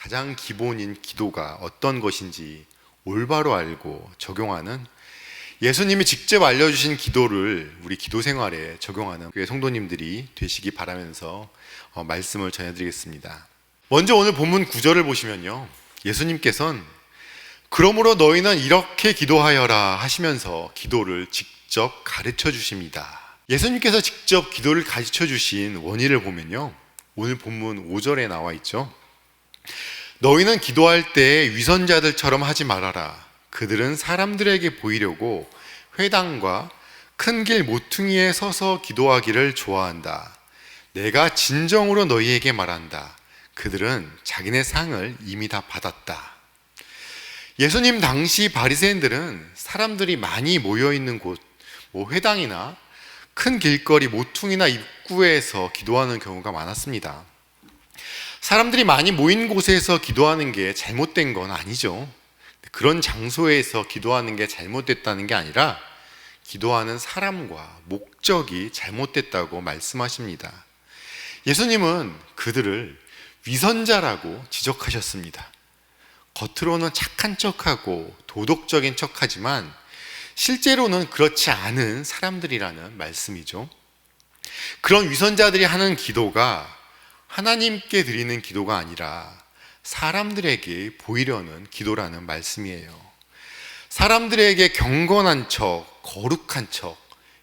가장 기본인 기도가 어떤 것인지 올바로 알고 적용하는, 예수님이 직접 알려주신 기도를 우리 기도 생활에 적용하는 교회 성도님들이 되시기 바라면서 말씀을 전해드리겠습니다. 먼저 오늘 본문 9절을 보시면요, 예수님께서는 그러므로 너희는 이렇게 기도하여라 하시면서 기도를 직접 가르쳐 주십니다. 예수님께서 직접 기도를 가르쳐 주신 원인을 보면요, 오늘 본문 5절에 나와 있죠. 너희는 기도할 때 위선자들처럼 하지 말아라. 그들은 사람들에게 보이려고 회당과 큰 길 모퉁이에 서서 기도하기를 좋아한다. 내가 진정으로 너희에게 말한다. 그들은 자기네 상을 이미 다 받았다. 예수님 당시 바리새인들은 사람들이 많이 모여있는 곳, 회당이나 큰 길거리 모퉁이나 입구에서 기도하는 경우가 많았습니다. 사람들이 많이 모인 곳에서 기도하는 게 잘못된 건 아니죠. 그런 장소에서 기도하는 게 잘못됐다는 게 아니라 기도하는 사람과 목적이 잘못됐다고 말씀하십니다. 예수님은 그들을 위선자라고 지적하셨습니다. 겉으로는 착한 척하고 도덕적인 척하지만 실제로는 그렇지 않은 사람들이라는 말씀이죠. 그런 위선자들이 하는 기도가 하나님께 드리는 기도가 아니라 사람들에게 보이려는 기도라는 말씀이에요. 사람들에게 경건한 척, 거룩한 척,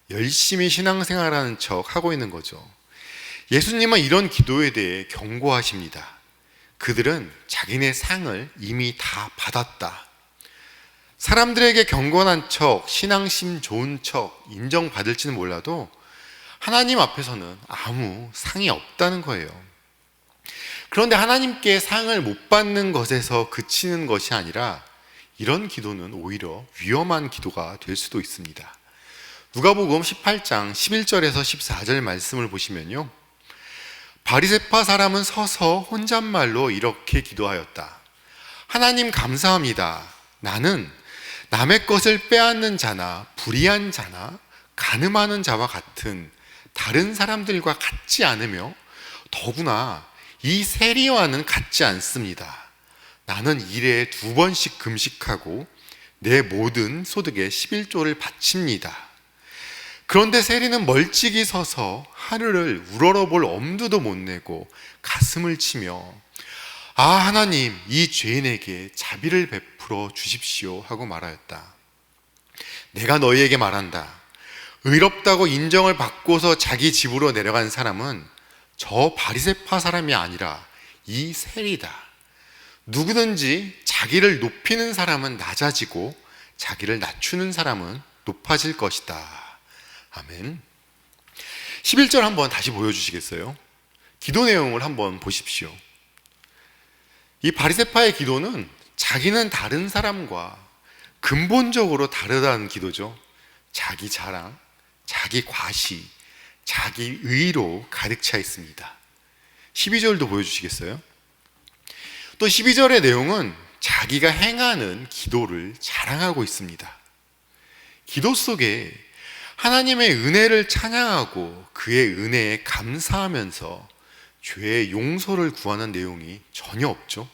열심히 신앙생활하는 척 하고 있는 거죠. 예수님은 이런 기도에 대해 경고하십니다. 그들은 자기네 상을 이미 다 받았다. 사람들에게 경건한 척, 신앙심 좋은 척 인정받을지는 몰라도 하나님 앞에서는 아무 상이 없다는 거예요. 그런데 하나님께 상을 못 받는 것에서 그치는 것이 아니라 이런 기도는 오히려 위험한 기도가 될 수도 있습니다. 누가복음 18장 11절에서 14절 말씀을 보시면요, 바리새파 사람은 서서 혼잣말로 이렇게 기도하였다. 하나님 감사합니다. 나는 남의 것을 빼앗는 자나 불의한 자나 간음하는 자와 같은 다른 사람들과 같지 않으며 더구나 이 세리와는 같지 않습니다. 나는 일에 2번씩 금식하고 내 모든 소득의 11조를 바칩니다. 그런데 세리는 멀찍이 서서 하늘을 우러러볼 엄두도 못 내고 가슴을 치며 아 하나님 이 죄인에게 자비를 베풀어 주십시오 하고 말하였다. 내가 너희에게 말한다. 의롭다고 인정을 받고서 자기 집으로 내려간 사람은 저 바리새파 사람이 아니라 이 세리다. 누구든지 자기를 높이는 사람은 낮아지고 자기를 낮추는 사람은 높아질 것이다. 아멘. 11절 한번 다시 보여주시겠어요? 기도 내용을 한번 보십시오. 이 바리새파의 기도는 자기는 다른 사람과 근본적으로 다르다는 기도죠. 자기 자랑, 자기 과시, 자기 의로 가득 차 있습니다. 12절도 보여주시겠어요? 또 12절의 내용은 자기가 행하는 기도를 자랑하고 있습니다. 기도 속에 하나님의 은혜를 찬양하고 그의 은혜에 감사하면서 죄의 용서를 구하는 내용이 전혀 없죠.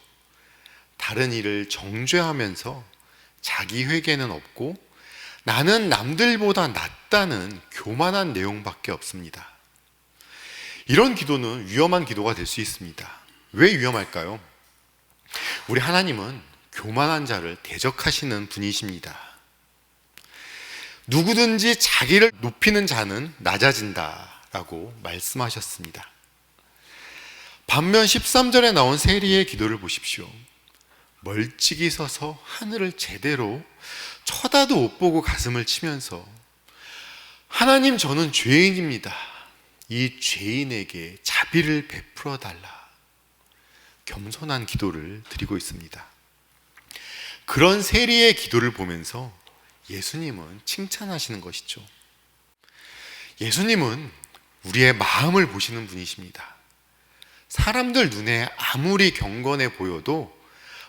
다른 일을 정죄하면서 자기 회개는 없고 나는 남들보다 낫다는 교만한 내용밖에 없습니다. 이런 기도는 위험한 기도가 될 수 있습니다. 왜 위험할까요? 우리 하나님은 교만한 자를 대적하시는 분이십니다. 누구든지 자기를 높이는 자는 낮아진다라고 말씀하셨습니다. 반면 13절에 나온 세리의 기도를 보십시오. 멀찍이 서서 하늘을 제대로 쳐다도 못 보고 가슴을 치면서 하나님 저는 죄인입니다. 이 죄인에게 자비를 베풀어 달라. 겸손한 기도를 드리고 있습니다. 그런 세리의 기도를 보면서 예수님은 칭찬하시는 것이죠. 예수님은 우리의 마음을 보시는 분이십니다. 사람들 눈에 아무리 경건해 보여도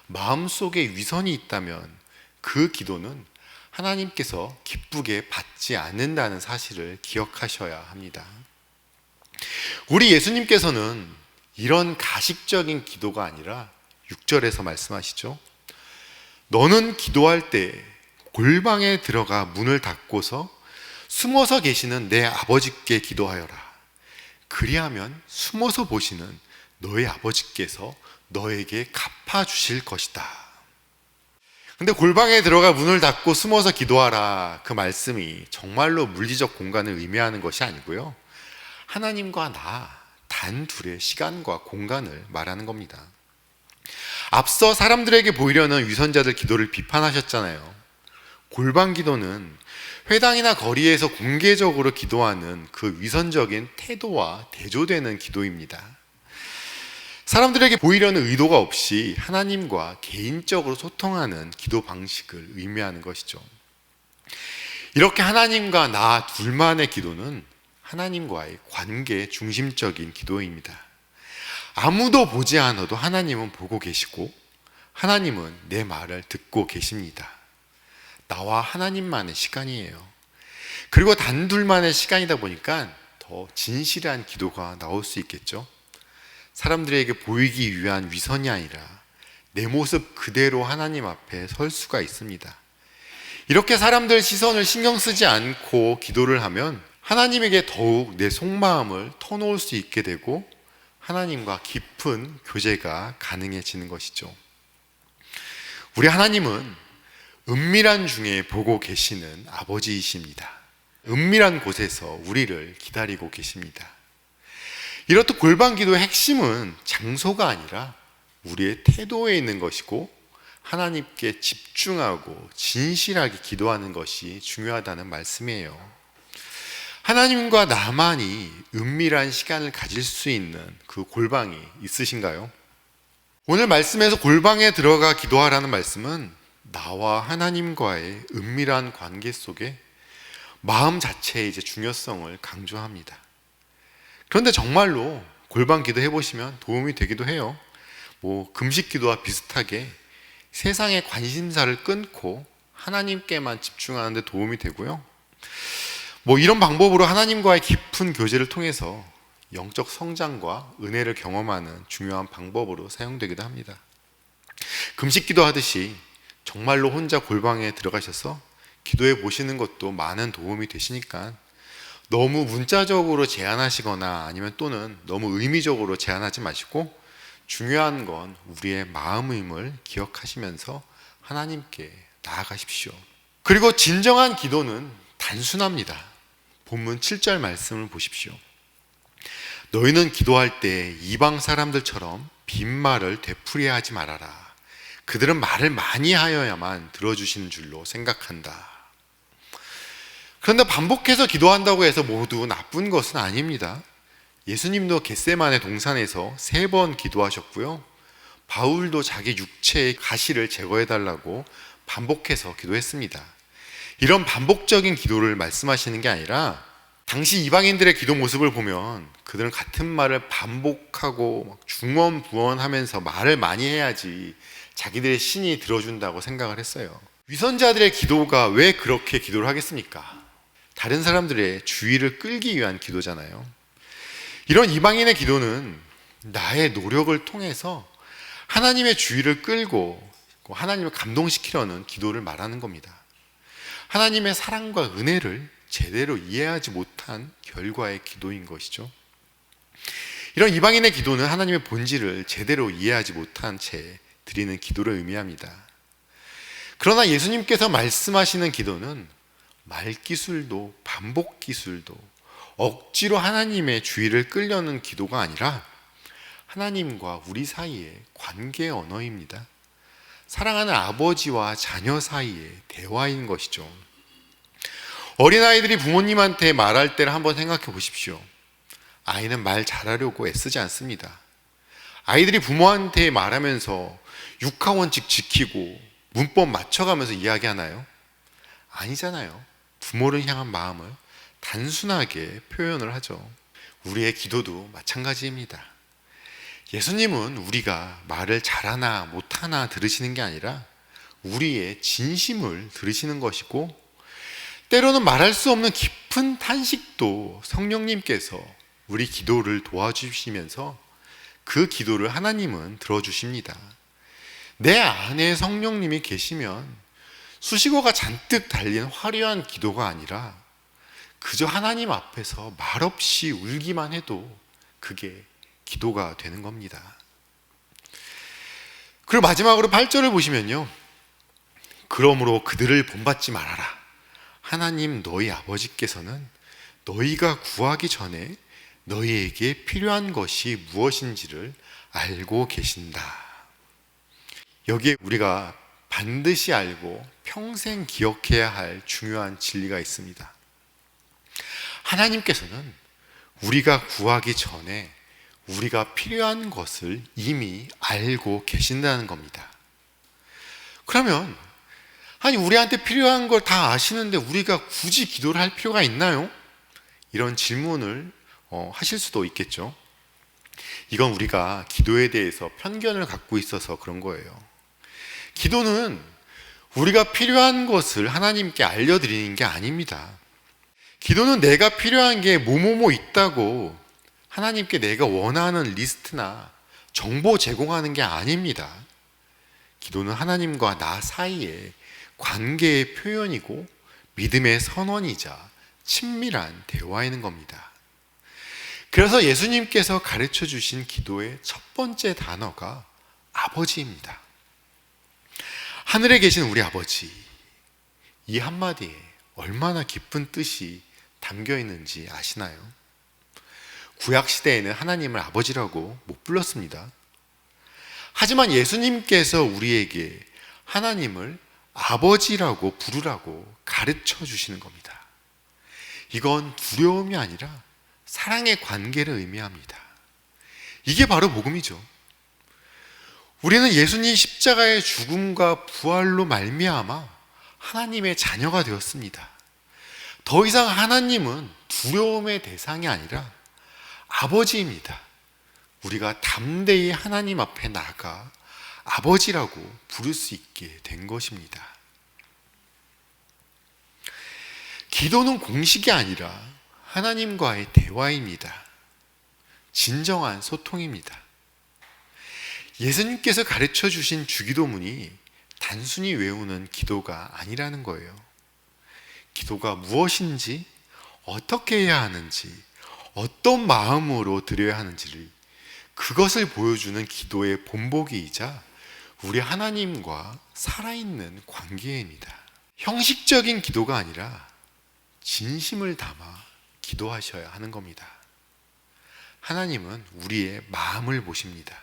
마음속에 위선이 있다면 그 기도는 하나님께서 기쁘게 받지 않는다는 사실을 기억하셔야 합니다. 우리 예수님께서는 이런 가식적인 기도가 아니라 6절에서 말씀하시죠. 너는 기도할 때 골방에 들어가 문을 닫고서 숨어서 계시는 내 아버지께 기도하여라. 그리하면 숨어서 보시는 너의 아버지께서 너에게 갚아주실 것이다. 근데 골방에 들어가 문을 닫고 숨어서 기도하라, 그 말씀이 정말로 물리적 공간을 의미하는 것이 아니고요, 하나님과 나 단 둘의 시간과 공간을 말하는 겁니다. 앞서 사람들에게 보이려는 위선자들 기도를 비판하셨잖아요. 골방 기도는 회당이나 거리에서 공개적으로 기도하는 그 위선적인 태도와 대조되는 기도입니다. 사람들에게 보이려는 의도가 없이 하나님과 개인적으로 소통하는 기도 방식을 의미하는 것이죠. 이렇게 하나님과 나 둘만의 기도는 하나님과의 관계 중심적인 기도입니다. 아무도 보지 않아도 하나님은 보고 계시고 하나님은 내 말을 듣고 계십니다. 나와 하나님만의 시간이에요. 그리고 단둘만의 시간이다 보니까 더 진실한 기도가 나올 수 있겠죠. 사람들에게 보이기 위한 위선이 아니라 내 모습 그대로 하나님 앞에 설 수가 있습니다. 이렇게 사람들 시선을 신경 쓰지 않고 기도를 하면 하나님에게 더욱 내 속마음을 터놓을 수 있게 되고 하나님과 깊은 교제가 가능해지는 것이죠. 우리 하나님은 은밀한 중에 보고 계시는 아버지이십니다. 은밀한 곳에서 우리를 기다리고 계십니다. 이렇듯 골방 기도의 핵심은 장소가 아니라 우리의 태도에 있는 것이고 하나님께 집중하고 진실하게 기도하는 것이 중요하다는 말씀이에요. 하나님과 나만이 은밀한 시간을 가질 수 있는 그 골방이 있으신가요? 오늘 말씀에서 골방에 들어가 기도하라는 말씀은 나와 하나님과의 은밀한 관계 속에 마음 자체의 중요성을 강조합니다. 그런데 정말로 골방 기도 해보시면 도움이 되기도 해요. 금식 기도와 비슷하게 세상의 관심사를 끊고 하나님께만 집중하는 데 도움이 되고요. 이런 방법으로 하나님과의 깊은 교제를 통해서 영적 성장과 은혜를 경험하는 중요한 방법으로 사용되기도 합니다. 금식 기도 하듯이 정말로 혼자 골방에 들어가셔서 기도해 보시는 것도 많은 도움이 되시니까 너무 문자적으로 제안하시거나 아니면 또는 너무 의미적으로 제안하지 마시고 중요한 건 우리의 마음임을 기억하시면서 하나님께 나아가십시오. 그리고 진정한 기도는 단순합니다. 본문 7절 말씀을 보십시오. 너희는 기도할 때 이방 사람들처럼 빈말을 되풀이하지 말아라. 그들은 말을 많이 하여야만 들어주시는 줄로 생각한다. 그런데 반복해서 기도한다고 해서 모두 나쁜 것은 아닙니다. 예수님도 겟세마네 동산에서 3번 기도하셨고요. 바울도 자기 육체의 가시를 제거해달라고 반복해서 기도했습니다. 이런 반복적인 기도를 말씀하시는 게 아니라 당시 이방인들의 기도 모습을 보면 그들은 같은 말을 반복하고 중언부언하면서 말을 많이 해야지 자기들의 신이 들어준다고 생각을 했어요. 위선자들의 기도가 왜 그렇게 기도를 하겠습니까? 다른 사람들의 주의를 끌기 위한 기도잖아요. 이런 이방인의 기도는 나의 노력을 통해서 하나님의 주의를 끌고 하나님을 감동시키려는 기도를 말하는 겁니다. 하나님의 사랑과 은혜를 제대로 이해하지 못한 결과의 기도인 것이죠. 이런 이방인의 기도는 하나님의 본질을 제대로 이해하지 못한 채 드리는 기도를 의미합니다. 그러나 예수님께서 말씀하시는 기도는 말기술도 반복기술도 억지로 하나님의 주의를 끌려는 기도가 아니라 하나님과 우리 사이의 관계 언어입니다. 사랑하는 아버지와 자녀 사이의 대화인 것이죠. 어린아이들이 부모님한테 말할 때를 한번 생각해 보십시오. 아이는 말 잘하려고 애쓰지 않습니다. 아이들이 부모한테 말하면서 육하원칙 지키고 문법 맞춰가면서 이야기하나요? 아니잖아요. 부모를 향한 마음을 단순하게 표현을 하죠. 우리의 기도도 마찬가지입니다. 예수님은 우리가 말을 잘하나 못하나 들으시는 게 아니라 우리의 진심을 들으시는 것이고, 때로는 말할 수 없는 깊은 탄식도 성령님께서 우리 기도를 도와주시면서 그 기도를 하나님은 들어주십니다. 내 안에 성령님이 계시면 수식어가 잔뜩 달린 화려한 기도가 아니라 그저 하나님 앞에서 말없이 울기만 해도 그게 기도가 되는 겁니다. 그리고 마지막으로 8절을 보시면요, 그러므로 그들을 본받지 말아라. 하나님 너희 아버지께서는 너희가 구하기 전에 너희에게 필요한 것이 무엇인지를 알고 계신다. 여기에 우리가 반드시 알고 평생 기억해야 할 중요한 진리가 있습니다. 하나님께서는 우리가 구하기 전에 우리가 필요한 것을 이미 알고 계신다는 겁니다. 그러면 아니 우리한테 필요한 걸 다 아시는데 우리가 굳이 기도를 할 필요가 있나요? 이런 질문을 하실 수도 있겠죠. 이건 우리가 기도에 대해서 편견을 갖고 있어서 그런 거예요. 기도는 우리가 필요한 것을 하나님께 알려드리는 게 아닙니다. 기도는 내가 필요한 게 뭐뭐뭐 있다고 하나님께 내가 원하는 리스트나 정보 제공하는 게 아닙니다. 기도는 하나님과 나 사이에 관계의 표현이고 믿음의 선언이자 친밀한 대화인 겁니다. 그래서 예수님께서 가르쳐 주신 기도의 첫 번째 단어가 아버지입니다. 하늘에 계신 우리 아버지, 이 한마디에 얼마나 깊은 뜻이 담겨 있는지 아시나요? 구약시대에는 하나님을 아버지라고 못 불렀습니다. 하지만 예수님께서 우리에게 하나님을 아버지라고 부르라고 가르쳐 주시는 겁니다. 이건 두려움이 아니라 사랑의 관계를 의미합니다. 이게 바로 복음이죠. 우리는 예수님 십자가의 죽음과 부활로 말미암아 하나님의 자녀가 되었습니다. 더 이상 하나님은 두려움의 대상이 아니라 아버지입니다. 우리가 담대히 하나님 앞에 나가 아버지라고 부를 수 있게 된 것입니다. 기도는 공식이 아니라 하나님과의 대화입니다. 진정한 소통입니다. 예수님께서 가르쳐 주신 주기도문이 단순히 외우는 기도가 아니라는 거예요. 기도가 무엇인지, 어떻게 해야 하는지, 어떤 마음으로 드려야 하는지를 그것을 보여주는 기도의 본보기이자 우리 하나님과 살아있는 관계입니다. 형식적인 기도가 아니라 진심을 담아 기도하셔야 하는 겁니다. 하나님은 우리의 마음을 보십니다.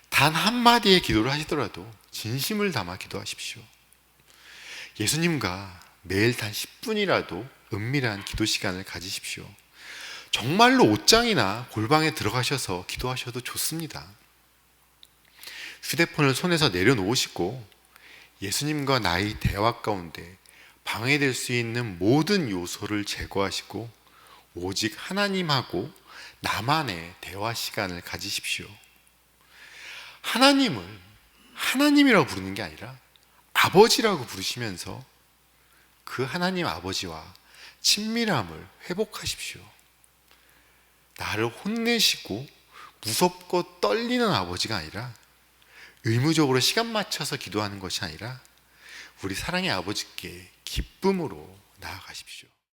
단 한마디의 기도를 하시더라도 진심을 담아 기도하십시오. 예수님과 매일 단 10분이라도 은밀한 기도 시간을 가지십시오. 정말로 옷장이나 골방에 들어가셔서 기도하셔도 좋습니다. 휴대폰을 손에서 내려놓으시고 예수님과 나의 대화 가운데 방해될 수 있는 모든 요소를 제거하시고 오직 하나님하고 나만의 대화 시간을 가지십시오. 하나님을 하나님이라고 부르는 게 아니라 아버지라고 부르시면서 그 하나님 아버지와 친밀함을 회복하십시오. 나를 혼내시고 무섭고 떨리는 아버지가 아니라 의무적으로 시간 맞춰서 기도하는 것이 아니라 우리 사랑의 아버지께 기쁨으로 나아가십시오.